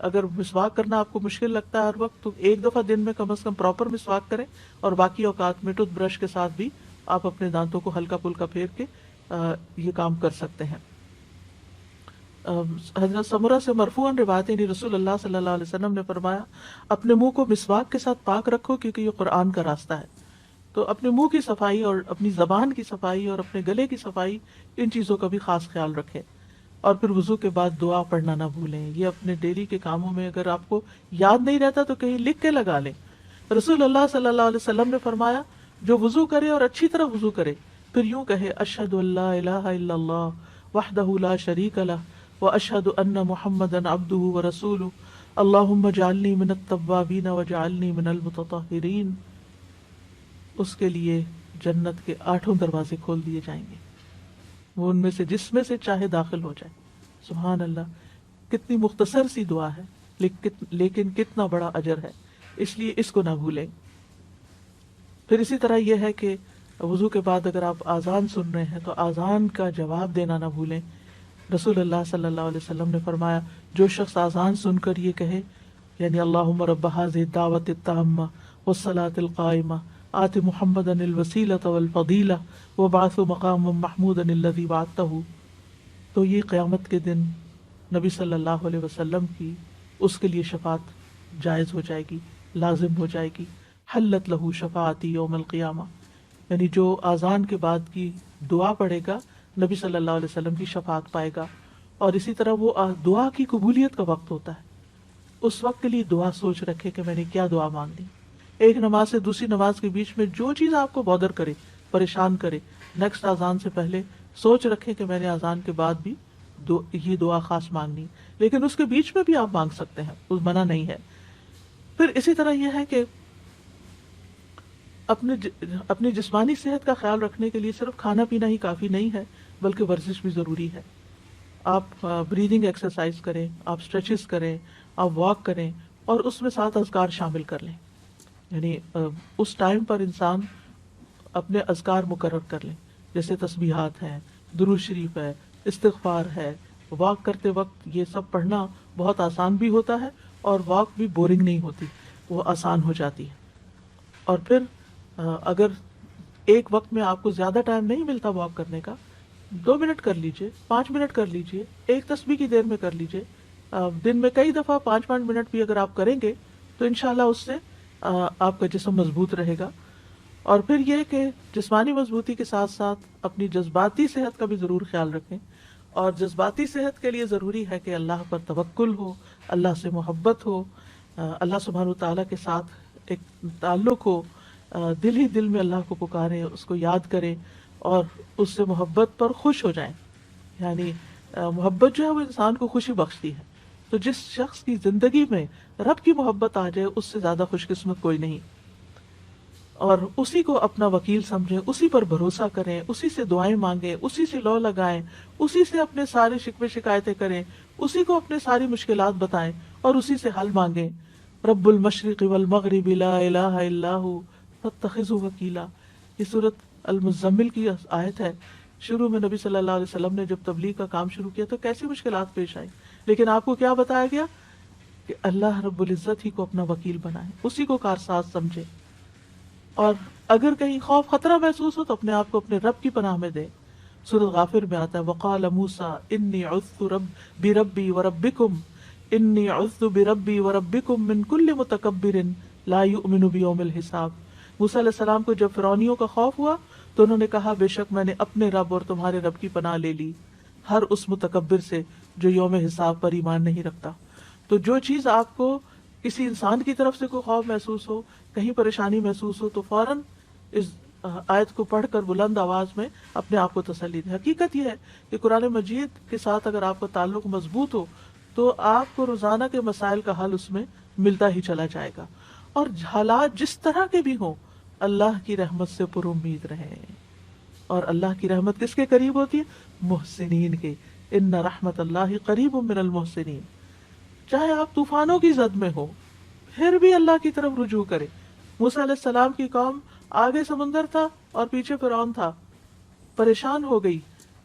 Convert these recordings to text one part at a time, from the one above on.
اگر مسواک کرنا آپ کو مشکل لگتا ہے ہر وقت، تو ایک دفعہ دن میں کم از کم پراپر مسواک کریں، اور باقی اوقات میں ٹوتھ برش کے ساتھ بھی آپ اپنے دانتوں کو ہلکا پھلکا پھیر کے یہ کام کر سکتے ہیں۔ حضرت سمرہ سے مرفوعاً روایت ہے، رسول اللہ صلی اللہ علیہ وسلم نے فرمایا اپنے منہ کو مسواک کے ساتھ پاک رکھو، کیونکہ یہ قرآن کا راستہ ہے۔ تو اپنے منہ کی صفائی اور اپنی زبان کی صفائی اور اپنے گلے کی صفائی، ان چیزوں کا بھی خاص خیال رکھیں۔ اور پھر وضو کے بعد دعا پڑھنا نہ بھولیں، یہ اپنے ڈیلی کے کاموں میں اگر آپ کو یاد نہیں رہتا تو کہیں لکھ کے لگا لیں۔ رسول اللہ صلی اللہ علیہ وسلم نے فرمایا جو وضو کرے اور اچھی طرح وضو کرے، پھر یوں کہے اشہد ان لا الہ الا اللہ وحدہ لا شریک لہ واشہد ان محمدا عبدہ ورسولہ اللہم اجعلنی من التوابین واجعلنی من المتطہرین، اس کے لیے جنت کے 8 دروازے کھول دیے جائیں گے، وہ ان میں سے جس میں سے چاہے داخل ہو جائے۔ سبحان اللہ، کتنی مختصر سی دعا ہے لیکن کتنا بڑا اجر ہے، اس لیے اس کو نہ بھولیں۔ پھر اسی طرح یہ ہے کہ وضو کے بعد اگر آپ اذان سن رہے ہیں تو اذان کا جواب دینا نہ بھولیں۔ رسول اللہ صلی اللہ علیہ وسلم نے فرمایا جو شخص اذان سن کر یہ کہے، یعنی اللہم رب ھذہ الدعوۃ التامہ والصلاۃ القائمہ آت محمدا الوسیلۃ والفضیلہ وابعثہ مقاما محمودا الذی وعدتہ، تو یہ قیامت کے دن نبی صلی اللہ علیہ وسلم کی اس کے لیے شفاعت جائز ہو جائے گی، لازم ہو جائے گی۔ حلت لہ شفاعتی یوم القیامہ، یعنی جو اذان کے بعد کی دعا پڑھے گا نبی صلی اللہ علیہ وسلم کی شفاعت پائے گا۔ اور اسی طرح وہ دعا کی قبولیت کا وقت ہوتا ہے، اس وقت کے لیے دعا سوچ رکھے کہ میں نے کیا دعا مانگنی۔ ایک نماز سے دوسری نماز کے بیچ میں جو چیز آپ کو بودر کرے، پریشان کرے، نیکسٹ اذان سے پہلے سوچ رکھیں کہ میں نے اذان کے بعد بھی یہ دعا خاص مانگنی، لیکن اس کے بیچ میں بھی آپ مانگ سکتے ہیں، اس منع نہیں ہے۔ پھر اسی طرح یہ ہے کہ اپنی جسمانی صحت کا خیال رکھنے کے لیے صرف کھانا پینا ہی کافی نہیں ہے، بلکہ ورزش بھی ضروری ہے۔ آپ بریدنگ ایکسرسائز کریں، آپ اسٹریچز کریں، آپ واک کریں، اور اس میں 7 اذکار شامل کر لیں، یعنی اس ٹائم پر انسان اپنے اذکار مقرر کر لیں، جیسے تسبیحات ہیں، درود شریف ہے، استغفار ہے۔ واک کرتے وقت یہ سب پڑھنا بہت آسان بھی ہوتا ہے، اور واک بھی بورنگ نہیں ہوتی، وہ آسان ہو جاتی ہے۔ اور پھر اگر ایک وقت میں آپ کو زیادہ ٹائم نہیں ملتا واک کرنے کا، 2 منٹ کر لیجئے، 5 منٹ کر لیجئے، ایک تسبیح کی دیر میں کر لیجئے۔ دن میں کئی دفعہ 5 منٹ بھی اگر آپ کریں گے تو انشاءاللہ اس سے آپ کا جسم مضبوط رہے گا۔ اور پھر یہ کہ جسمانی مضبوطی کے ساتھ ساتھ اپنی جذباتی صحت کا بھی ضرور خیال رکھیں، اور جذباتی صحت کے لیے ضروری ہے کہ اللہ پر توکل ہو، اللہ سے محبت ہو، اللہ سبحانہ وتعالیٰ کے ساتھ ایک تعلق ہو، دل ہی دل میں اللہ کو پکاریں، اس کو یاد کریں اور اس سے محبت پر خوش ہو جائیں۔ یعنی محبت جو ہے وہ انسان کو خوشی بخشتی ہے، تو جس شخص کی زندگی میں رب کی محبت آ جائے اس سے زیادہ خوش قسمت کوئی نہیں، اور اسی کو اپنا وکیل سمجھیں، اسی پر بھروسہ کریں، اسی سے دعائیں مانگیں، اسی سے لو لگائیں، اسی سے اپنے سارے شکوے شکایتیں کریں، اسی کو اپنے ساری مشکلات بتائیں اور اسی سے حل مانگیں۔ رب المشرق والمغرب لا الہ الا ہو فاتخذہ وکیلا، یہ سورۃ المزمل کی آیت ہے۔ شروع میں نبی صلی اللہ علیہ وسلم نے جب تبلیغ کا کام شروع کیا تو کیسی مشکلات پیش آئیں، لیکن آپ کو کیا بتایا گیا کہ اللہ رب العزت ہی کو اپنا وکیل بنائیں، اسی کو کارساز سمجھے، اور اگر کہیں خوف خطرہ محسوس ہو تو اپنے آپ کو اپنے رب کی پناہ میں دیں۔ سورۃ غافر میں آتا ہے وقال موسیٰ انی عذت بربی وربکم انی عذت بربی وربکم من کل متکبر لا یؤمن بیوم الحساب۔ موسیٰ علیہ السلام کو جب فرعونیوں کا خوف ہوا تو انہوں نے کہا بے شک میں نے اپنے رب اور تمہارے رب کی پناہ لے لی، ہر اس متکبر سے جو یوم حساب پر ایمان نہیں رکھتا۔ تو جو چیز آپ کو کسی انسان کی طرف سے کوئی خوف محسوس ہو، کہیں پریشانی محسوس ہو، تو فوراً اس آیت کو پڑھ کر بلند آواز میں اپنے آپ کو تسلی دیں۔ حقیقت یہ ہے کہ قرآن مجید کے ساتھ اگر آپ کا تعلق مضبوط ہو تو آپ کو روزانہ کے مسائل کا حل اس میں ملتا ہی چلا جائے گا، اور حالات جس طرح کے بھی ہوں اللہ کی رحمت سے پر امید رہیں۔ اور اللہ کی رحمت کس کے قریب ہوتی ہے؟ محسنین کے۔ ان رحمت اللہ قریب من المحسنین۔ چاہے آپ طوفانوں کی زد میں ہو پھر بھی اللہ کی طرف رجوع کرے۔ موسیٰ علیہ السلام کی قوم آگے سمندر تھا اور پیچھے فرعون تھا، پریشان ہو گئی،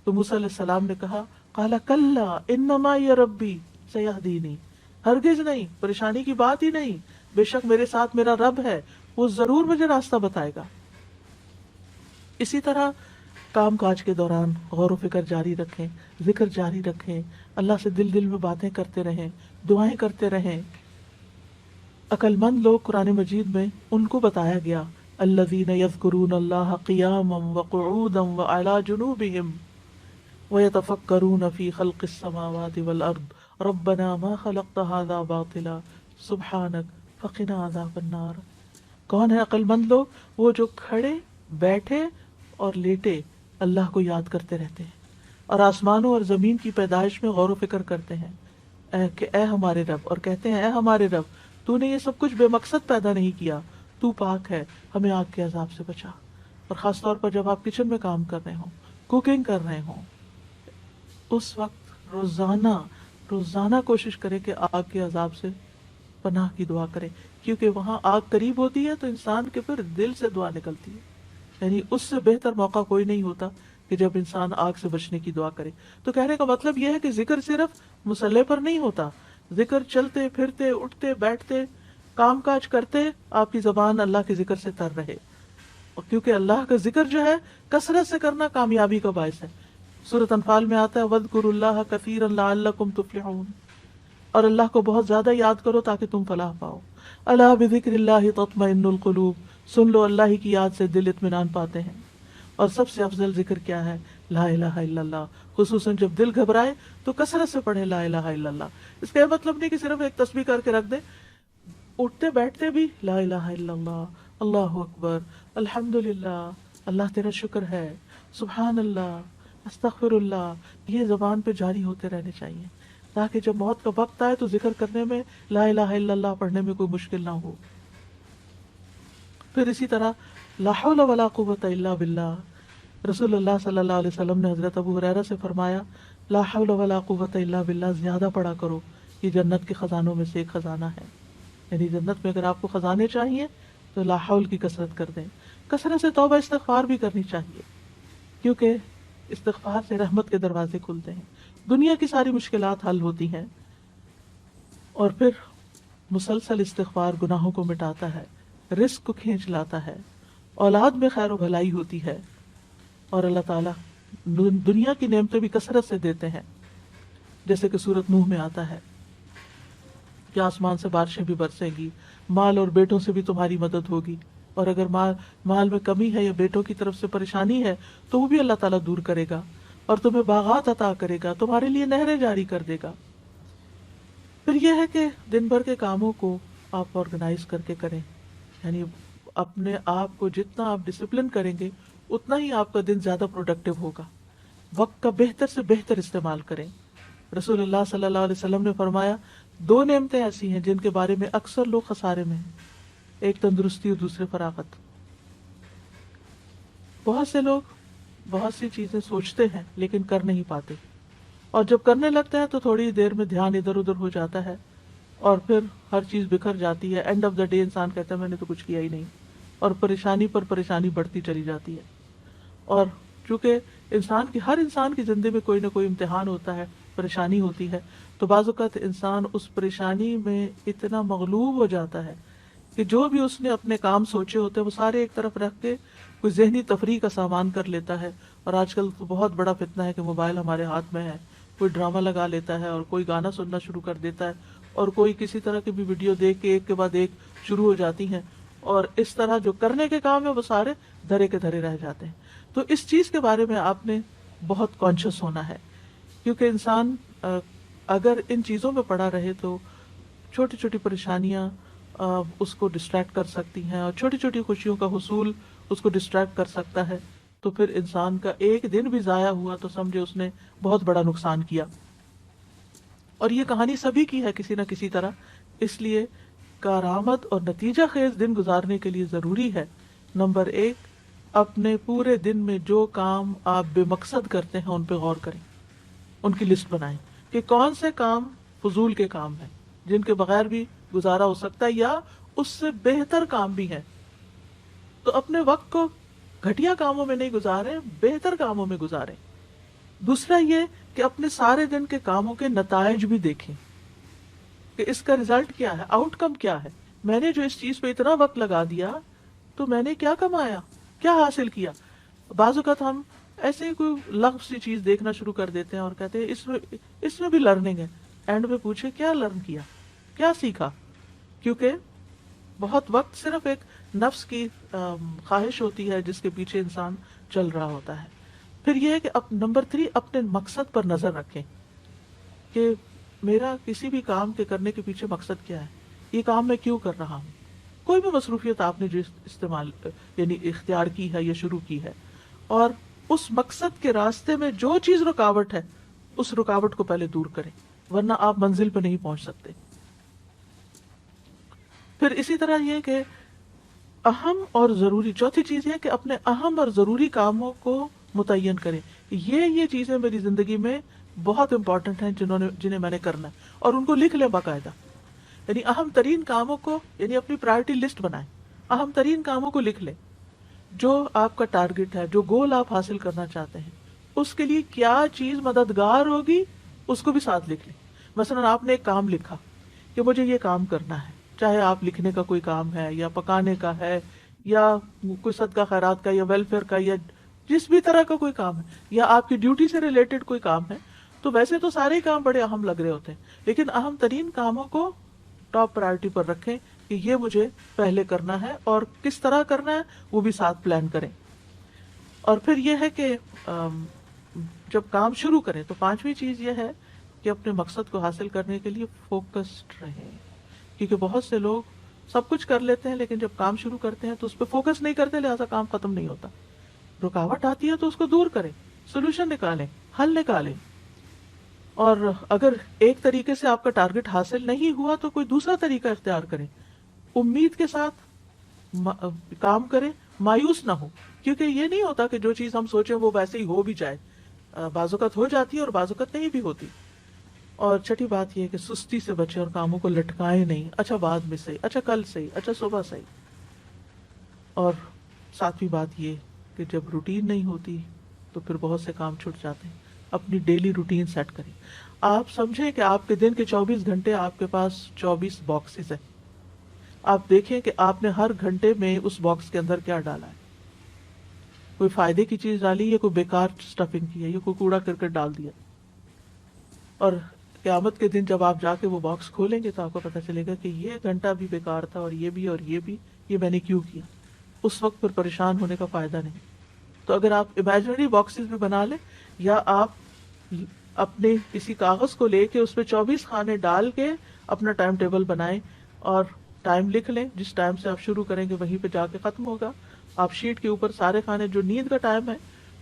تو موسیٰ علیہ السلام نے کہا قال کلا ان معی ربی سیہدینی، ہرگز نہیں، پریشانی کی بات ہی نہیں، بے شک میرے ساتھ میرا رب ہے، وہ ضرور مجھے راستہ بتائے گا۔ اسی طرح کام کاج کے دوران غور و فکر جاری رکھیں، ذکر جاری رکھیں، اللہ سے دل دل میں باتیں کرتے رہیں، دعائیں کرتے رہیں۔ عقل مند لوگ قرآن مجید میں ان کو بتایا گیا الذین یذکرون اللہ قیاما وقعودا وعلی جنوبہم وَيَتَفَكَّرُونَ فِي خَلْقِ السَّمَاوَاتِ وَالْأَرْضِ رَبَّنَا مَا خَلَقْتَ هَذَا بَاطِلًا سُبْحَانَكَ فَقِنَا عَذَابَ النَّارِ۔ کون ہے عقل مند لوگ؟ وہ جو کھڑے بیٹھے اور لیٹے اللہ کو یاد کرتے رہتے ہیں اور آسمانوں اور زمین کی پیدائش میں غور و فکر کرتے ہیں کہ اے ہمارے رب، اور کہتے ہیں اے ہمارے رب، تو نے یہ سب کچھ بے مقصد پیدا نہیں کیا، تو پاک ہے، ہمیں آگ کے عذاب سے بچا۔ اور خاص طور پر جب آپ کچن میں کام کر رہے ہوں، کوکنگ کر رہے ہوں، اس وقت روزانہ کوشش کرے کہ آگ کے عذاب سے پناہ کی دعا کرے، کیونکہ وہاں آگ قریب ہوتی ہے تو انسان کے پھر دل سے دعا نکلتی ہے۔ یعنی اس سے بہتر موقع کوئی نہیں ہوتا کہ جب انسان آگ سے بچنے کی دعا کرے۔ تو کہنے کا مطلب یہ ہے کہ ذکر صرف مصلے پر نہیں ہوتا، ذکر چلتے پھرتے، اٹھتے بیٹھتے، کام کاج کرتے آپ کی زبان اللہ کے ذکر سے تر رہے، اور کیونکہ اللہ کا ذکر جو ہے کثرت سے کرنا کامیابی کا باعث ہے۔ سورۃ انفال میں آتا ہے وَاذْكُرُوا اللَّهَ كَثِيرًا لَعَلَّكُمْ تُفْلِحُونَ، اور اللہ کو بہت زیادہ یاد کرو تاکہ تم فلاح پاؤ۔ الا بذکر اللہ تطمئن القلوب، سن لو اللہ ہی کی یاد سے دل اطمینان پاتے ہیں۔ اور سب سے افضل ذکر کیا ہے؟ لا الہ الا اللہ، خصوصاً جب دل گھبرائے تو کثرت سے پڑھے لا الہ الا اللہ۔ اس کا یہ مطلب نہیں کہ صرف ایک تسبیح کر کے رکھ دیں، اٹھتے بیٹھتے بھی لا الہ الا اللہ، اللہ اکبر، الحمدللہ، اللہ تیرا شکر ہے، سبحان اللہ، استغفر اللہ، یہ زبان پہ جاری ہوتے رہنے چاہیے تاکہ جب موت کا وقت آئے تو ذکر کرنے میں، لا الہ الا اللہ پڑھنے میں کوئی مشکل نہ ہو۔ پھر اسی طرح لا حول ولا قوت الا باللہ، رسول اللہ صلی اللہ علیہ وسلم نے حضرت ابو ہریرہ سے فرمایا لا حول ولا قوت الا باللہ زیادہ پڑھا کرو، یہ جنت کے خزانوں میں سے ایک خزانہ ہے۔ یعنی جنت میں اگر آپ کو خزانے چاہیے تو لا حول کی کثرت کر دیں، کثرت سے توبہ استغفار بھی کرنی چاہیے، کیونکہ استغفار سے رحمت کے دروازے کھلتے ہیں، دنیا کی ساری مشکلات حل ہوتی ہیں۔ اور پھر مسلسل استغفار گناہوں کو مٹاتا ہے، رزق کو کھینچ لاتا ہے، اولاد میں خیر و بھلائی ہوتی ہے، اور اللہ تعالیٰ دنیا کی نعمتیں بھی کثرت سے دیتے ہیں، جیسے کہ سورۃ نوح میں آتا ہے کہ آسمان سے بارشیں بھی برسیں گی، مال اور بیٹوں سے بھی تمہاری مدد ہوگی، اور اگر مال میں کمی ہے یا بیٹوں کی طرف سے پریشانی ہے تو وہ بھی اللہ تعالیٰ دور کرے گا، اور تمہیں باغات عطا کرے گا، تمہارے لیے نہریں جاری کر دے گا۔ پھر یہ ہے کہ دن بھر کے کاموں کو آپ آرگنائز کر کے کریں، یعنی اپنے آپ کو جتنا آپ ڈسپلن کریں گے اتنا ہی آپ کا دن زیادہ پروڈکٹیو ہوگا۔ وقت کا بہتر سے بہتر استعمال کریں۔ رسول اللہ صلی اللہ علیہ وسلم نے فرمایا دو نعمتیں ایسی ہیں جن کے بارے میں اکثر لوگ خسارے میں ہیں، ایک تندرستی اور دوسرے فراغت۔ بہت سے لوگ بہت سی چیزیں سوچتے ہیں لیکن کر نہیں پاتے، اور جب کرنے لگتے ہیں تو تھوڑی دیر میں دھیان ادھر ادھر ہو جاتا ہے اور پھر ہر چیز بکھر جاتی ہے۔ اینڈ آف دا ڈے انسان کہتا ہے میں نے تو کچھ کیا ہی نہیں، اور پریشانی پر پریشانی بڑھتی چلی جاتی ہے۔ اور چونکہ ہر انسان کی زندگی میں کوئی نہ کوئی امتحان ہوتا ہے، پریشانی ہوتی ہے، تو بعض اوقات انسان اس پریشانی میں اتنا مغلوب ہو جاتا ہے کہ جو بھی اس نے اپنے کام سوچے ہوتے ہیں وہ سارے ایک طرف رکھ کے کوئی ذہنی تفریح کا سامان کر لیتا ہے۔ اور آج کل تو بہت بڑا فتنہ ہے کہ موبائل ہمارے ہاتھ میں ہے، کوئی ڈرامہ لگا لیتا ہے اور کوئی گانا سننا شروع کر دیتا ہے، اور کوئی کسی طرح کی بھی ویڈیو دیکھ کے ایک کے بعد ایک شروع ہو جاتی ہیں، اور اس طرح جو کرنے کے کام ہیں وہ سارے دھرے کے دھرے رہ جاتے ہیں۔ تو اس چیز کے بارے میں آپ نے بہت کانشیس ہونا ہے، کیونکہ انسان اگر ان چیزوں میں پڑا رہے تو چھوٹی چھوٹی پریشانیاں اس کو ڈسٹریکٹ کر سکتی ہیں، اور چھوٹی چھوٹی خوشیوں کا حصول اس کو ڈسٹریکٹ کر سکتا ہے، تو پھر انسان کا ایک دن بھی ضائع ہوا تو سمجھے اس نے بہت بڑا نقصان کیا۔ اور یہ کہانی سبھی کی ہے کسی نہ کسی طرح، اس لیے کارآمد اور نتیجہ خیز دن گزارنے کے لیے ضروری ہے نمبر 1 اپنے پورے دن میں جو کام آپ بے مقصد کرتے ہیں ان پہ غور کریں، ان کی لسٹ بنائیں کہ کون سے کام فضول کے کام ہیں جن کے بغیر بھی گزارا ہو سکتا ہے یا اس سے بہتر کام بھی ہیں، تو اپنے وقت کو گھٹیا کاموں میں نہیں گزاریں، بہتر کاموں میں گزاریں۔ دوسرا یہ کہ اپنے سارے دن کے کاموں کے نتائج بھی دیکھیں کہ اس کا ریزلٹ کیا ہے، آؤٹ کم کیا ہے، میں نے جو اس چیز پہ اتنا وقت لگا دیا تو میں نے کیا کمایا، کیا حاصل کیا۔ بعض اوقات ہم ایسے ہی کوئی لغو سی چیز دیکھنا شروع کر دیتے ہیں اور کہتے ہیں اس میں بھی لرننگ ہے، اینڈ میں پوچھے کیا لرن کیا، کیا سیکھا، کیونکہ بہت وقت صرف ایک نفس کی خواہش ہوتی ہے جس کے پیچھے انسان چل رہا ہوتا ہے۔ پھر یہ ہے کہ نمبر 3، اپنے مقصد پر نظر رکھیں کہ میرا کسی بھی کام کے کرنے کے پیچھے مقصد کیا ہے، یہ کام میں کیوں کر رہا ہوں۔ کوئی بھی مصروفیت آپ نے جو استعمال یعنی اختیار کی ہے یا شروع کی ہے، اور اس مقصد کے راستے میں جو چیز رکاوٹ ہے اس رکاوٹ کو پہلے دور کریں، ورنہ آپ منزل پہ نہیں پہنچ سکتے۔ پھر اسی طرح یہ کہ اہم اور ضروری، چوتھی چیز یہ کہ اپنے اہم اور ضروری کاموں کو متعین کریں، یہ چیزیں میری زندگی میں بہت امپورٹنٹ ہیں جنہیں میں نے کرنا ہے، اور ان کو لکھ لیں باقاعدہ۔ یعنی اہم ترین کاموں کو، یعنی اپنی پرائرٹی لسٹ بنائیں، اہم ترین کاموں کو لکھ لیں، جو آپ کا ٹارگٹ ہے، جو گول آپ حاصل کرنا چاہتے ہیں، اس کے لیے کیا چیز مددگار ہوگی اس کو بھی ساتھ لکھ لیں۔ مثلا آپ نے ایک کام لکھا کہ مجھے یہ کام کرنا ہے، چاہے آپ لکھنے کا کوئی کام ہے یا پکانے کا ہے یا کوئی صدقہ خیرات کا یا ویلفیئر کا یا جس بھی طرح کا کوئی کام ہے، یا آپ کی ڈیوٹی سے ریلیٹڈ کوئی کام ہے، تو ویسے تو سارے کام بڑے اہم لگ رہے ہوتے ہیں، لیکن اہم ترین کاموں کو ٹاپ پرائرٹی پر رکھیں کہ یہ مجھے پہلے کرنا ہے، اور کس طرح کرنا ہے وہ بھی ساتھ پلان کریں۔ اور پھر یہ ہے کہ جب کام شروع کریں تو 5ویں چیز یہ ہے کہ اپنے مقصد کو حاصل کرنے کے لیے فوکسڈ رہیں، کیونکہ بہت سے لوگ سب کچھ کر لیتے ہیں لیکن جب کام شروع کرتے ہیں تو اس پہ فوکس نہیں کرتے، لہٰذا کام ختم نہیں ہوتا۔ رکاوٹ آتی ہے تو اس کو دور کریں، سولوشن نکالیں، حل نکالیں، اور اگر ایک طریقے سے آپ کا ٹارگٹ حاصل نہیں ہوا تو کوئی دوسرا طریقہ اختیار کریں، امید کے ساتھ کام کریں، مایوس نہ ہو، کیونکہ یہ نہیں ہوتا کہ جو چیز ہم سوچیں وہ ویسے ہی ہو بھی جائے، بعض اوقات ہو جاتی ہے اور بعض اوقات نہیں بھی ہوتی۔ اور چھٹی بات یہ کہ سستی سے بچیں اور کاموں کو لٹکائیں نہیں، اچھا بعد میں صحیح، اچھا کل صحیح، اچھا صبح صحیح۔ اور 7ویں بات یہ کہ جب روٹین نہیں ہوتی تو پھر بہت سے کام چھوٹ جاتے ہیں، اپنی ڈیلی روٹین سیٹ کریں۔ آپ سمجھیں کہ آپ کے دن کے 24 گھنٹے آپ کے پاس 24 باکسز ہیں، آپ دیکھیں کہ آپ نے ہر گھنٹے میں اس باکس کے اندر کیا ڈالا ہے، کوئی فائدے کی چیز ڈالی یا کوئی بیکار سٹفنگ کی ہے یا کوئی کوڑا کرکٹ ڈال دیا۔ اور قیامت کے دن جب آپ جا کے وہ باکس کھولیں گے تو آپ کو پتہ چلے گا کہ یہ گھنٹہ بھی بیکار تھا اور یہ بھی، یہ میں نے کیوں کیا۔ اس وقت پھر پریشان ہونے کا فائدہ نہیں۔ تو اگر آپ امیجنری باکسز بھی بنا لیں یا آپ اپنے کسی کاغذ کو لے کے اس پہ 24 خانے ڈال کے اپنا ٹائم ٹیبل بنائیں اور ٹائم لکھ لیں، جس ٹائم سے آپ شروع کریں گے وہیں پہ جا کے ختم ہوگا۔ آپ شیٹ کے اوپر سارے خانے جو نیند کا ٹائم ہے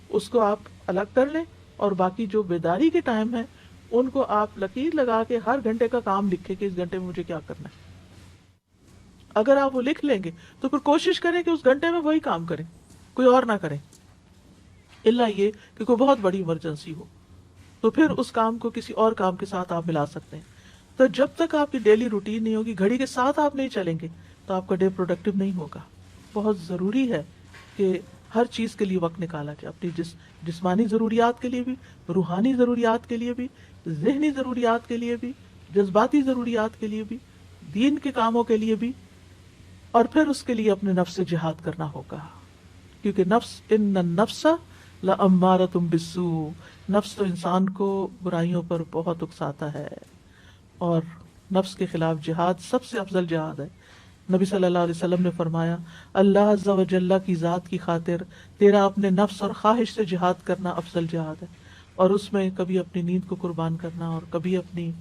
اس کو آپ الگ کر لیں، اور باقی جو بیداری کے ٹائم ہے ان کو آپ لکیر لگا کے ہر گھنٹے کا کام لکھیں کہ اس گھنٹے میں مجھے کیا کرنا ہے۔ اگر آپ وہ لکھ لیں گے تو پھر کوشش کریں کہ اس گھنٹے میں وہی کام کریں، کوئی اور نہ کریں، الا یہ کہ کوئی بہت بڑی ایمرجنسی ہو، تو پھر اس کام کو کسی اور کام کے ساتھ آپ ملا سکتے ہیں۔ تو جب تک آپ کی ڈیلی روٹین نہیں ہوگی، گھڑی کے ساتھ آپ نہیں چلیں گے تو آپ کا ڈے پروڈکٹیو نہیں ہوگا۔ بہت ضروری ہے کہ ہر چیز کے لیے وقت نکالا جائے، اپنی جسمانی ضروریات کے لیے بھی، روحانی ضروریات کے لیے بھی، ذہنی ضروریات کے لیے بھی، جذباتی ضروریات کے لیے بھی، دین کے کاموں کے لیے بھی، اور پھر اس کے لیے اپنے نفس سے جہاد کرنا ہوگا، کیونکہ ان النفس لامارۃ بالسوء، نفس تو انسان کو برائیوں پر بہت اکساتا ہے، اور نفس کے خلاف جہاد سب سے افضل جہاد ہے۔ نبی صلی اللہ علیہ وسلم نے فرمایا، اللہ عز و جل کی ذات کی خاطر تیرا اپنے نفس اور خواہش سے جہاد کرنا افضل جہاد ہے، اور اس میں کبھی اپنی نیند کو قربان کرنا اور کبھی اپنی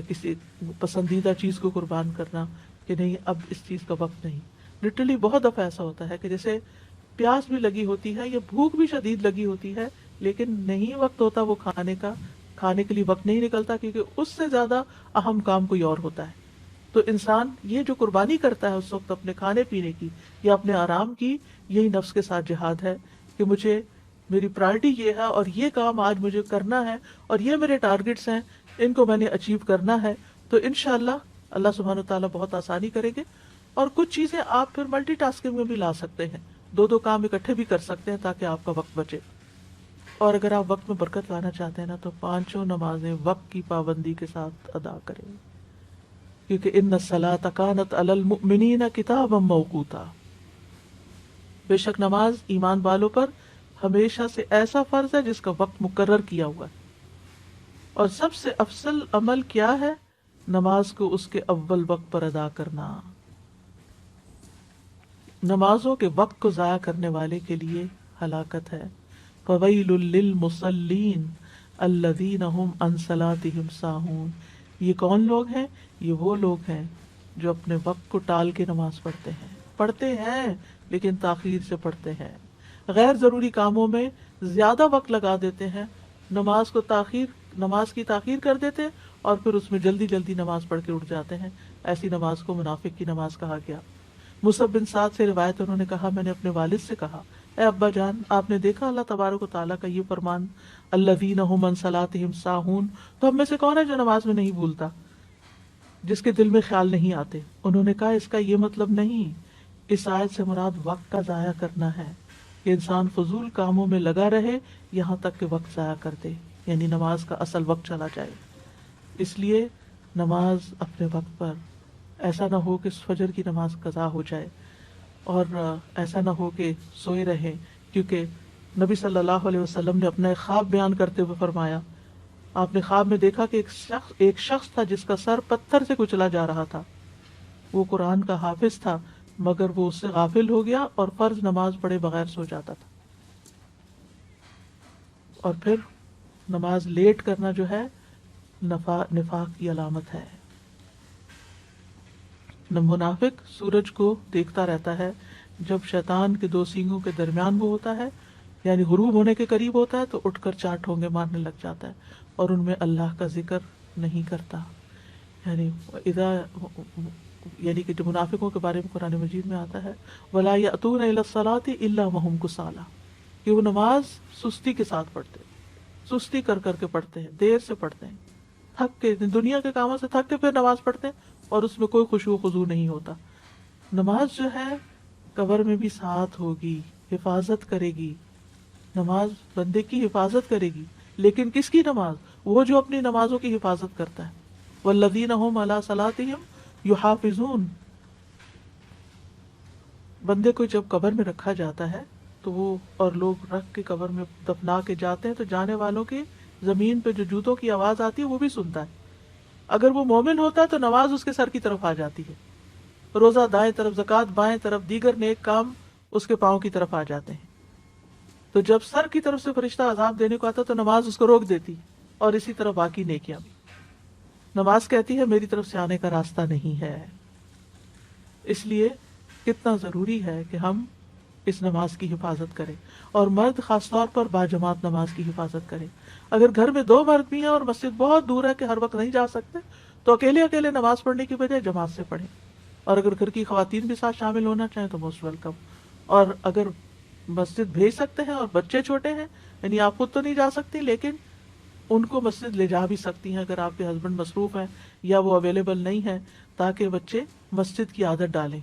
کسی پسندیدہ چیز کو قربان کرنا کہ نہیں اب اس چیز کا وقت نہیں۔ لٹرلی بہت دفعہ ایسا ہوتا ہے کہ جیسے پیاس بھی لگی ہوتی ہے یا بھوک بھی شدید لگی ہوتی ہے لیکن نہیں وقت ہوتا وہ کھانے کے لیے وقت نہیں نکلتا، کیونکہ اس سے زیادہ اہم کام کوئی اور ہوتا ہے۔ تو انسان یہ جو قربانی کرتا ہے اس وقت اپنے کھانے پینے کی یا اپنے آرام کی، یہی نفس کے ساتھ جہاد ہے کہ مجھے میری پرائرٹی یہ ہے اور یہ کام آج مجھے کرنا ہے اور یہ میرے ٹارگٹس ہیں، ان کو میں نے اچیو کرنا ہے۔ تو انشاءاللہ اللہ سبحانہ وتعالیٰ بہت آسانی کریں گے، اور کچھ چیزیں آپ پھر ملٹی ٹاسکنگ میں بھی لا سکتے ہیں، دو کام اکٹھے بھی کر سکتے ہیں تاکہ آپ کا وقت بچے۔ اور اگر آپ وقت میں برکت لانا چاہتے ہیں نا تو 5 نمازیں وقت کی پابندی کے ساتھ ادا کریں۔ کیونکہ ان الصلاۃ کانت علی المؤمنین کتابا موقوتا، بے شک نماز ایمان والوں پر ہمیشہ سے ایسا فرض ہے جس کا وقت مقرر کیا ہوا ہے۔ اور سب سے افضل عمل کیا ہے؟ نماز کو اس کے اول وقت پر ادا کرنا۔ نمازوں کے وقت کو ضائع کرنے والے کے لیے ہلاکت ہے۔ فَوَيْلٌ لِّلْمُصَلِّينَ الَّذِينَ هُمْ عَنْ صَلَاتِهِمْ سَاهُونَ۔ یہ کون لوگ ہیں؟ یہ وہ لوگ ہیں جو اپنے وقت کو ٹال کے نماز پڑھتے ہیں لیکن تاخیر سے پڑھتے ہیں، غیر ضروری کاموں میں زیادہ وقت لگا دیتے ہیں، نماز کی تاخیر کر دیتے ہیں اور پھر اس میں جلدی جلدی نماز پڑھ کے اٹھ جاتے ہیں۔ ایسی نماز کو منافق کی نماز کہا گیا۔ مصعب بن سعد سے روایت، انہوں نے کہا، میں نے اپنے والد سے کہا، اے ابا جان، آپ نے دیکھا اللہ تبارک و تعالیٰ کا یہ فرمان الذین ھم عن صلاتہم ساہون، تو ہم میں سے کون ہے جو نماز میں نہیں بھولتا، جس کے دل میں خیال نہیں آتے؟ انہوں نے کہا اس کا یہ مطلب نہیں، اس آیت سے مراد وقت کا ضائع کرنا ہے کہ انسان فضول کاموں میں لگا رہے یہاں تک کہ وقت ضائع کر دے، یعنی نماز کا اصل وقت چلا جائے۔ اس لیے نماز اپنے وقت پر، ایسا نہ ہو کہ فجر کی نماز قضا ہو جائے اور ایسا نہ ہو کہ سوئے رہیں، کیونکہ نبی صلی اللہ علیہ وسلم نے اپنا ایک خواب بیان کرتے ہوئے فرمایا، آپ نے خواب میں دیکھا کہ ایک شخص تھا جس کا سر پتھر سے کچلا جا رہا تھا، وہ قرآن کا حافظ تھا مگر وہ اس سے غافل ہو گیا اور فرض نماز پڑھے بغیر سو جاتا تھا۔ اور پھر نماز لیٹ کرنا جو ہے نفاق کی علامت ہے۔ منافق سورج کو دیکھتا رہتا ہے، جب شیطان کے دو سینگوں کے درمیان وہ ہوتا ہے، یعنی غروب ہونے کے قریب ہوتا ہے، تو اٹھ کر چار ٹھونگے مارنے لگ جاتا ہے اور ان میں اللہ کا ذکر نہیں کرتا۔ یعنی کہ جو منافقوں کے بارے میں قرآن مجید میں آتا ہے وَلَا يَأْتُونَ إِلَى الصَّلَاةِ إِلَّا وَهُمْ كُسَالَىٰ، کہ وہ نماز سستی کے ساتھ پڑھتے ہیں، سستی کر کے پڑھتے ہیں، دیر سے پڑھتے ہیں، تھک کے، دنیا کے کاموں سے تھک کے پھر نماز پڑھتے ہیں اور اس میں کوئی خشوع و خضوع نہیں ہوتا۔ نماز جو ہے قبر میں بھی ساتھ ہوگی، حفاظت کرے گی، نماز بندے کی حفاظت کرے گی، لیکن کس کی نماز؟ وہ جو اپنی نمازوں کی حفاظت کرتا ہے۔ والذین هم علی صلاتہم یحافظون۔ بندے کو جب قبر میں رکھا جاتا ہے تو وہ اور لوگ رکھ کے قبر میں دفنا کے جاتے ہیں تو جانے والوں کی زمین پہ جو جوتوں کی آواز آتی ہے وہ بھی سنتا ہے۔ اگر وہ مومن ہوتا ہے تو نماز اس کے سر کی طرف آ جاتی ہے، روزہ دائیں طرف، زکوٰۃ بائیں طرف، دیگر نیک کام اس کے پاؤں کی طرف آ جاتے ہیں۔ تو جب سر کی طرف سے فرشتہ عذاب دینے کو آتا تو نماز اس کو روک دیتی، اور اسی طرح باقی نیکیاں بھی۔ نماز کہتی ہے میری طرف سے آنے کا راستہ نہیں ہے۔ اس لیے کتنا ضروری ہے کہ ہم اس نماز کی حفاظت کریں، اور مرد خاص طور پر باجماعت نماز کی حفاظت کریں۔ اگر گھر میں دو مرد بھی ہیں اور مسجد بہت دور ہے کہ ہر وقت نہیں جا سکتے تو اکیلے نماز پڑھنے کی بجائے جماعت سے پڑھیں، اور اگر گھر کی خواتین بھی ساتھ شامل ہونا چاہیں تو موسٹ ویلکم۔ اور اگر مسجد بھیج سکتے ہیں اور بچے چھوٹے ہیں، یعنی آپ خود تو نہیں جا سکتی لیکن ان کو مسجد لے جا بھی سکتی ہیں اگر آپ کے ہسبینڈ مصروف ہیں یا وہ اویلیبل نہیں ہے، تاکہ بچے مسجد کی عادت ڈالیں۔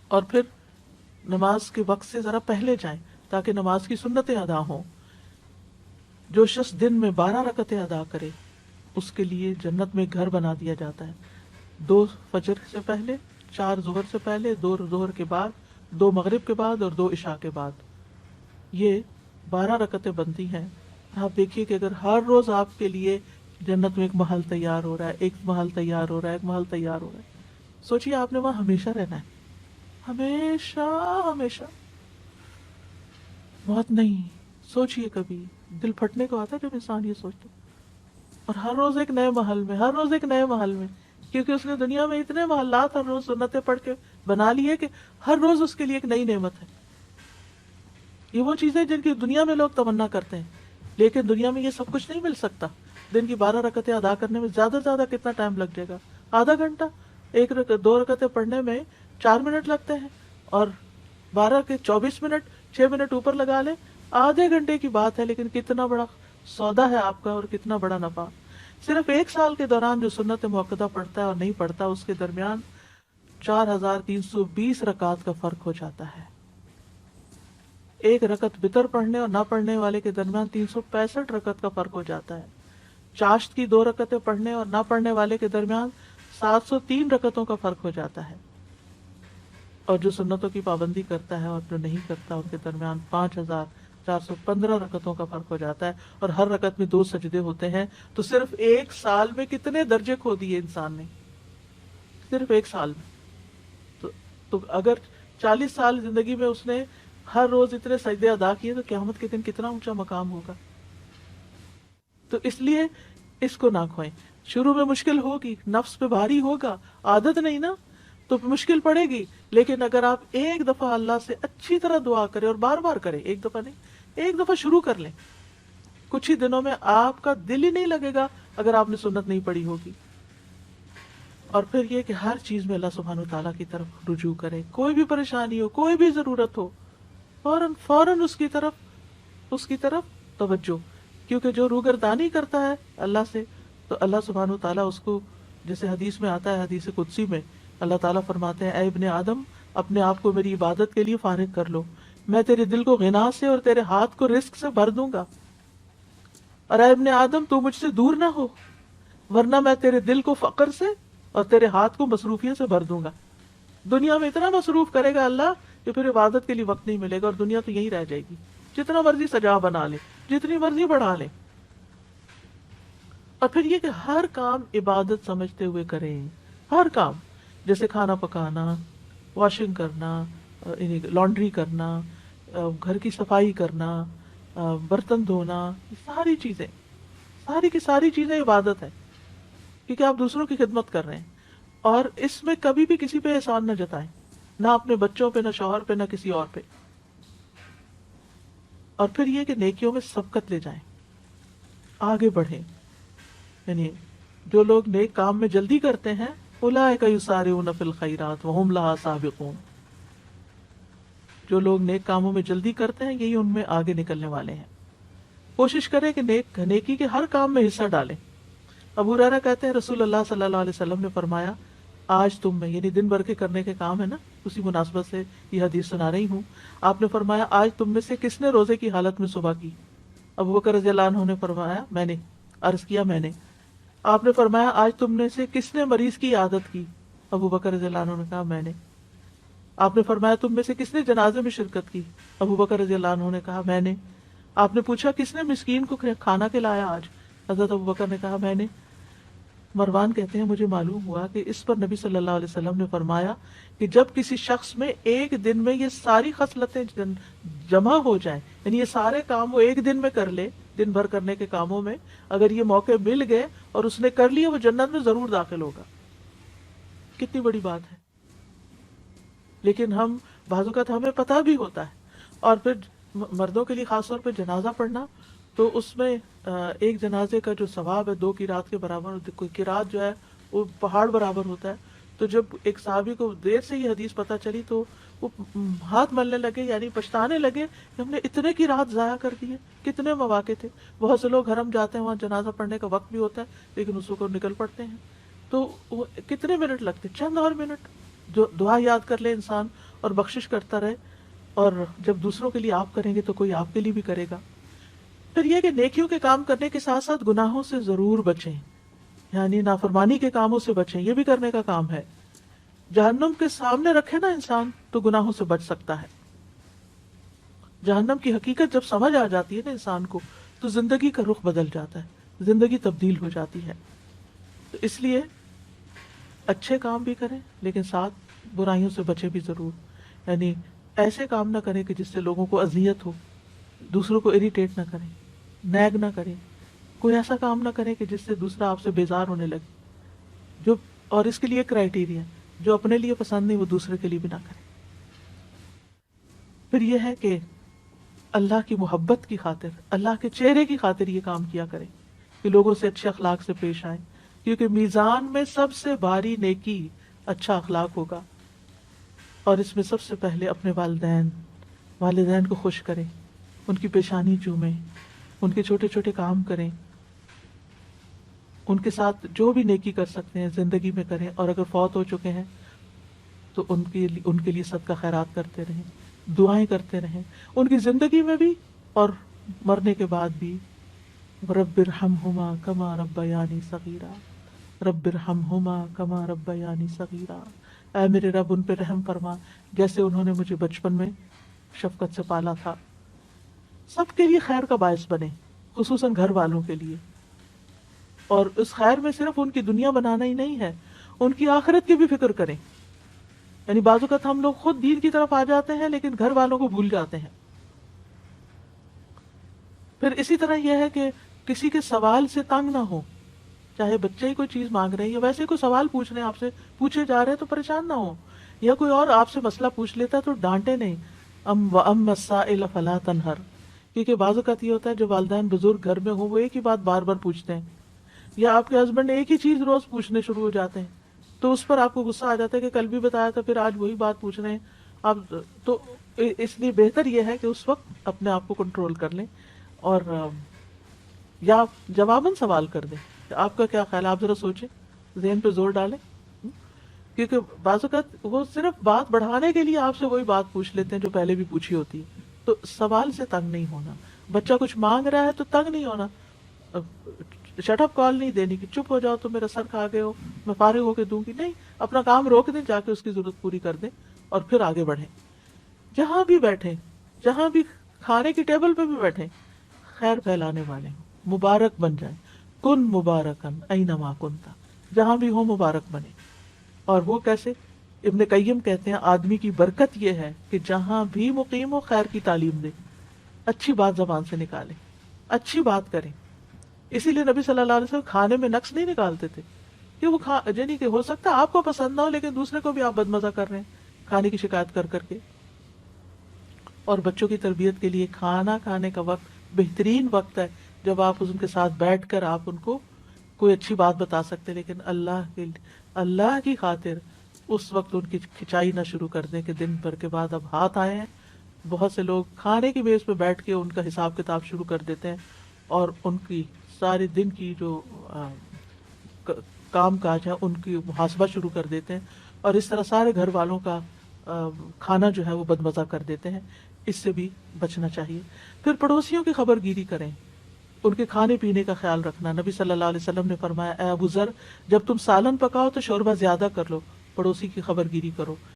اور پھر نماز کے وقت سے ذرا پہلے جائیں تاکہ نماز کی سنتیں ادا ہوں۔ جو شخص دن میں 12 رکعتیں ادا کرے اس کے لیے جنت میں گھر بنا دیا جاتا ہے، 2 فجر سے پہلے، 4 ظہر سے پہلے، 2 ظہر کے بعد، 2 مغرب کے بعد اور 2 عشاء کے بعد، یہ 12 رکعتیں بنتی ہیں۔ آپ دیکھیے کہ اگر ہر روز آپ کے لیے جنت میں ایک محل تیار ہو رہا ہے، ایک محل تیار ہو رہا ہے، ایک محل تیار ہو رہا ہے، سوچیے آپ نے وہاں ہمیشہ رہنا ہے، ہمیشہ بہت نہیں، سوچیے کبھی دل پھٹنے کو آتا ہے جب انسان یہ سوچتا، اور ہر روز ایک نئے محل میں، ہر روز ایک نئے محل میں، کیونکہ اس نے دنیا میں اتنے محلات ہر روز سنتیں پڑھ کے بنا لی ہے کہ ہر روز اس کے لیے ایک نئی نعمت ہے۔ یہ وہ چیزیں جن کی دنیا میں لوگ تمنا کرتے ہیں، لیکن دنیا میں یہ سب کچھ نہیں مل سکتا۔ دن کی 12 رکعتیں ادا کرنے میں زیادہ سے زیادہ کتنا ٹائم لگ جائے گا؟ آدھا گھنٹہ۔ 2 رکعتیں پڑھنے میں 4 منٹ لگتے ہیں، اور 12 کے 24 منٹ، 6 منٹ اوپر لگا لیں، آدھے گھنٹے کی بات ہے، لیکن کتنا بڑا سودا ہے آپ کا اور کتنا بڑا نفع۔ صرف 1 سال کے دوران جو سنت موقدہ پڑھتا ہے اور نہیں پڑھتا، اس کے درمیان 4320 رکعات کا فرق ہو جاتا ہے۔ 1 رکعت وتر پڑھنے اور نہ پڑھنے والے کے درمیان 365 رکعت کا فرق ہو جاتا ہے۔ چاشت کی 2 رکعتیں پڑھنے اور نہ پڑھنے والے کے درمیان 703 رکعتوں کا فرق ہو جاتا ہے، اور جو سنتوں کی پابندی کرتا ہے اور جو نہیں کرتا ان کے درمیان 5415 رکعتوں کا فرق ہو جاتا ہے، اور ہر رکعت میں 2 سجدے ہوتے ہیں۔ تو صرف ایک سال میں کتنے درجے کھو دیے انسان نے، صرف ایک سال میں۔ تو اگر 40 سال زندگی میں اس نے ہر روز اتنے سجدے ادا کیے تو قیامت کے دن کتنا اونچا مقام ہوگا۔ تو اس لیے اس کو نہ کھوئیں۔ شروع میں مشکل ہوگی، نفس پہ بھاری ہوگا، عادت نہیں نا تو مشکل پڑے گی، لیکن اگر آپ ایک دفعہ اللہ سے اچھی طرح دعا کریں اور بار بار کریں، ایک دفعہ نہیں، ایک دفعہ شروع کر لیں، کچھ ہی دنوں میں آپ کا دل ہی نہیں لگے گا اگر آپ نے سنت نہیں پڑھی ہوگی۔ اور پھر یہ کہ ہر چیز میں اللہ سبحانہ وتعالیٰ کی طرف رجوع کریں، کوئی بھی پریشانی ہو، کوئی بھی ضرورت ہو، فوراً اس کی طرف توجہ، کیونکہ جو روگردانی کرتا ہے اللہ سے تو اللہ سبحانہ وتعالیٰ اس کو، جیسے حدیث میں آتا ہے، حدیث قدسی میں اللہ تعالیٰ فرماتے ہیں، اے ابن آدم اپنے آپ کو میری عبادت کے لیے فارغ کر لو، میں تیرے دل کو غنا سے اور تیرے ہاتھ کو رزق سے بھر دوں گا، اور اے ابن آدم تو مجھ سے دور نہ ہو، ورنہ میں تیرے دل کو فقر سے اور تیرے ہاتھ کو مصروفیت سے بھر دوں گا۔ دنیا میں اتنا مصروف کرے گا اللہ کہ پھر عبادت کے لیے وقت نہیں ملے گا، اور دنیا تو یہی رہ جائے گی، جتنا مرضی سجا بنا لے، جتنی مرضی بڑھا لے۔ اور پھر یہ کہ ہر کام عبادت سمجھتے ہوئے کریں، ہر کام، جیسے کھانا پکانا، واشنگ کرنا، لانڈری کرنا، گھر کی صفائی کرنا، برتن دھونا، ساری چیزیں، ساری کی ساری چیزیں عبادت ہے، کیونکہ آپ دوسروں کی خدمت کر رہے ہیں، اور اس میں کبھی بھی کسی پہ احسان نہ جتائیں، نہ اپنے بچوں پہ، نہ شوہر پہ، نہ کسی اور پہ۔ اور پھر یہ کہ نیکیوں میں سبقت لے جائیں، آگے بڑھیں، یعنی جو لوگ نیک کام میں جلدی کرتے ہیں، اولئک یسارعون فی الخیرات وہم لہا سابقون، جو لوگ نیک کاموں میں جلدی کرتے ہیں یہی ان میں آگے نکلنے والے ہیں۔ کوشش کریں کہ نیکی کے ہر کام میں حصہ ڈالیں۔ ابو ہریرہ کہتے ہیں رسول اللہ صلی اللہ علیہ وسلم نے فرمایا، آج تم میں، یعنی دن بھر کے کرنے کے کام ہے نا، اسی مناسبت سے یہ حدیث سنا رہی ہوں، آپ نے فرمایا آج تم میں سے کس نے روزے کی حالت میں صبح کی؟ ابو بکر رضی اللہ عنہ نے فرمایا میں نے، عرض کیا میں نے۔ آپ نے فرمایا آج تم میں سے کس نے مریض کی عادت کی؟ ابو بکر رضی اللہ عنہ نے کہا میں نے۔ آپ نے فرمایا تم میں سے کس نے جنازے میں شرکت کی؟ ابو بکر رضی اللہ عنہ نے کہا میں نے۔ آپ نے پوچھا کس نے مسکین کو کھانا کھلایا آج؟ حضرت ابو بکر نے کہا میں نے۔ مروان کہتے ہیں مجھے معلوم ہوا کہ اس پر نبی صلی اللہ علیہ وسلم نے فرمایا کہ جب کسی شخص میں ایک دن میں یہ ساری خصلتیں جمع ہو جائیں، یعنی یہ سارے کام وہ ایک دن میں کر لے، دن بھر کرنے کے کاموں میں اگر یہ موقع مل گئے اور اس نے کر لیے، وہ جنت میں ضرور داخل ہوگا۔ کتنی بڑی بات ہے۔ لیکن ہم بعض اوقات ہمیں پتہ بھی ہوتا ہے، اور پھر مردوں کے لیے خاص طور پہ جنازہ پڑھنا، تو اس میں ایک جنازے کا جو ثواب ہے 2 قرات کے برابر، کوئی قرات جو ہے وہ پہاڑ برابر ہوتا ہے۔ تو جب ایک صحابی کو دیر سے یہ حدیث پتہ چلی تو وہ ہاتھ ملنے لگے، یعنی پچھتانے لگے کہ ہم نے اتنے کی رات ضائع کر دی ہے، کتنے مواقع تھے۔ بہت سے لوگ حرم جاتے ہیں، وہاں جنازہ پڑھنے کا وقت بھی ہوتا ہے لیکن اس کو نکل پڑتے ہیں، تو وہ کتنے منٹ لگتے، چند اور منٹ، جو دعا یاد کر لے انسان اور بخشش کرتا رہے، اور جب دوسروں کے لیے آپ کریں گے تو کوئی آپ کے لیے بھی کرے گا۔ پھر یہ کہ نیکیوں کے کام کرنے کے ساتھ ساتھ گناہوں سے ضرور بچیں، یعنی نافرمانی کے کاموں سے بچیں، یہ بھی کرنے کا کام ہے۔ جہنم کے سامنے رکھے نا انسان تو گناہوں سے بچ سکتا ہے۔ جہنم کی حقیقت جب سمجھ آ جاتی ہے نا انسان کو، تو زندگی کا رخ بدل جاتا ہے، زندگی تبدیل ہو جاتی ہے۔ تو اس لیے اچھے کام بھی کریں لیکن ساتھ برائیوں سے بچے بھی ضرور، یعنی ایسے کام نہ کریں کہ جس سے لوگوں کو اذیت ہو، دوسروں کو اریٹیٹ نہ کریں، نیگ نہ کریں، کوئی ایسا کام نہ کریں کہ جس سے دوسرا آپ سے بیزار ہونے لگے، جو، اور اس کے لیے کرائیٹیریا، جو اپنے لیے پسند نہیں وہ دوسرے کے لیے بھی نہ کریں۔ پھر یہ ہے کہ اللہ کی محبت کی خاطر، اللہ کے چہرے کی خاطر یہ کام کیا کریں کہ لوگوں سے اچھے اخلاق سے پیش آئیں، کیونکہ میزان میں سب سے بھاری نیکی اچھا اخلاق ہوگا، اور اس میں سب سے پہلے اپنے والدین کو خوش کریں، ان کی پیشانی چومیں، ان کے چھوٹے چھوٹے کام کریں، ان کے ساتھ جو بھی نیکی کر سکتے ہیں زندگی میں کریں، اور اگر فوت ہو چکے ہیں تو ان کے لیے صدقہ خیرات کرتے رہیں، دعائیں کرتے رہیں، ان کی زندگی میں بھی اور مرنے کے بعد بھی۔ رب ارحمہما کما ربیانی صغیرا، رب ارحمہما کما ربیانی صغیرا، اے میرے رب ان پہ رحم فرما جیسے انہوں نے مجھے بچپن میں شفقت سے پالا تھا۔ سب کے لیے خیر کا باعث بنے، خصوصاً گھر والوں کے لیے، اور اس خیر میں صرف ان کی دنیا بنانا ہی نہیں ہے، ان کی آخرت کی بھی فکر کریں۔ یعنی بعض اوقات ہم لوگ خود دین کی طرف آ جاتے ہیں لیکن گھر والوں کو بھول جاتے ہیں۔ پھر اسی طرح یہ ہے کہ کسی کے سوال سے تنگ نہ ہو، چاہے بچے ہی کوئی چیز مانگ رہے ہیں یا ویسے کوئی سوال پوچھ رہے ہیں، آپ سے پوچھے جا رہے ہیں تو پریشان نہ ہو، یا کوئی اور آپ سے مسئلہ پوچھ لیتا ہے تو ڈانٹے نہیں۔ وَأَمَّا السَّائِلَ فَلَا تَنْهَرْ، کیونکہ بعض اوقات یہ ہوتا ہے جو والدین بزرگ گھر میں ہوں وہ ایک ہی بات بار بار پوچھتے ہیں، یا آپ کے ہسبینڈ ایک ہی چیز روز پوچھنے شروع ہو جاتے ہیں تو اس پر آپ کو غصہ آ جاتا ہے کہ کل بھی بتایا تھا پھر آج وہی بات پوچھ رہے ہیں آپ۔ تو اس لیے بہتر یہ ہے کہ اس وقت اپنے آپ کو کنٹرول کر لیں اور یا جواباً سوال کر دیں کہ آپ کا کیا خیال ہے، آپ ذرا سوچیں، ذہن پہ زور ڈالیں، کیونکہ بعض اوقات وہ صرف بات بڑھانے کے لیے آپ سے وہی بات پوچھ لیتے ہیں جو پہلے بھی پوچھی ہوتی ہے۔ تو سوال سے تنگ نہیں ہونا، بچہ کچھ مانگ رہا ہے تو تنگ نہیں ہونا، شٹ اپ کال نہیں دینی کہ چپ ہو جاؤ تو میرا سر کھا گئے ہو میں فارغ ہو کے دوں گی، نہیں، اپنا کام روک دیں، جا کے اس کی ضرورت پوری کر دیں اور پھر آگے بڑھیں۔ جہاں بھی بیٹھیں، جہاں بھی کھانے کی ٹیبل پہ بھی بیٹھیں، خیر پھیلانے والے ہوں، مبارک بن جائیں، کن مبارکن اینما کنتا، جہاں بھی ہو مبارک بنے۔ اور وہ کیسے؟ ابن قیم کہتے ہیں آدمی کی برکت یہ ہے کہ جہاں بھی مقیم ہو خیر کی تعلیم دے، اچھی بات زبان سے نکالے، اچھی بات کریں۔ اسی لیے نبی صلی اللہ علیہ وسلم کھانے میں نقص نہیں نکالتے تھے کہ وہ یعنی کہ ہو سکتا ہے آپ کو پسند نہ ہو لیکن دوسرے کو بھی آپ بدمزہ کر رہے ہیں کھانے کی شکایت کر کر کے۔ اور بچوں کی تربیت کے لیے کھانا کھانے کا وقت بہترین وقت ہے جب آپ ان کے ساتھ بیٹھ کر آپ ان کو کوئی اچھی بات بتا سکتے، لیکن اللہ کی خاطر اس وقت ان کی کھچائی نہ شروع کر دیں کہ دن بھر کے بعد اب ہاتھ آئے ہیں۔ بہت سے لوگ کھانے کی بیس پہ بیٹھ کے ان کا حساب کتاب شروع کر دیتے ہیں اور ان کی سارے دن کی جو کام کاج ہے ان کی محاسبہ شروع کر دیتے ہیں، اور اس طرح سارے گھر والوں کا کھانا جو ہے وہ بدمزہ کر دیتے ہیں۔ اس سے بھی بچنا چاہیے۔ پھر پڑوسیوں کی خبر گیری کریں، ان کے کھانے پینے کا خیال رکھنا۔ نبی صلی اللہ علیہ وسلم نے فرمایا اے ابو ذر، جب تم سالن پکاؤ تو شوربہ زیادہ کر لو، پڑوسی کی خبر گیری کرو۔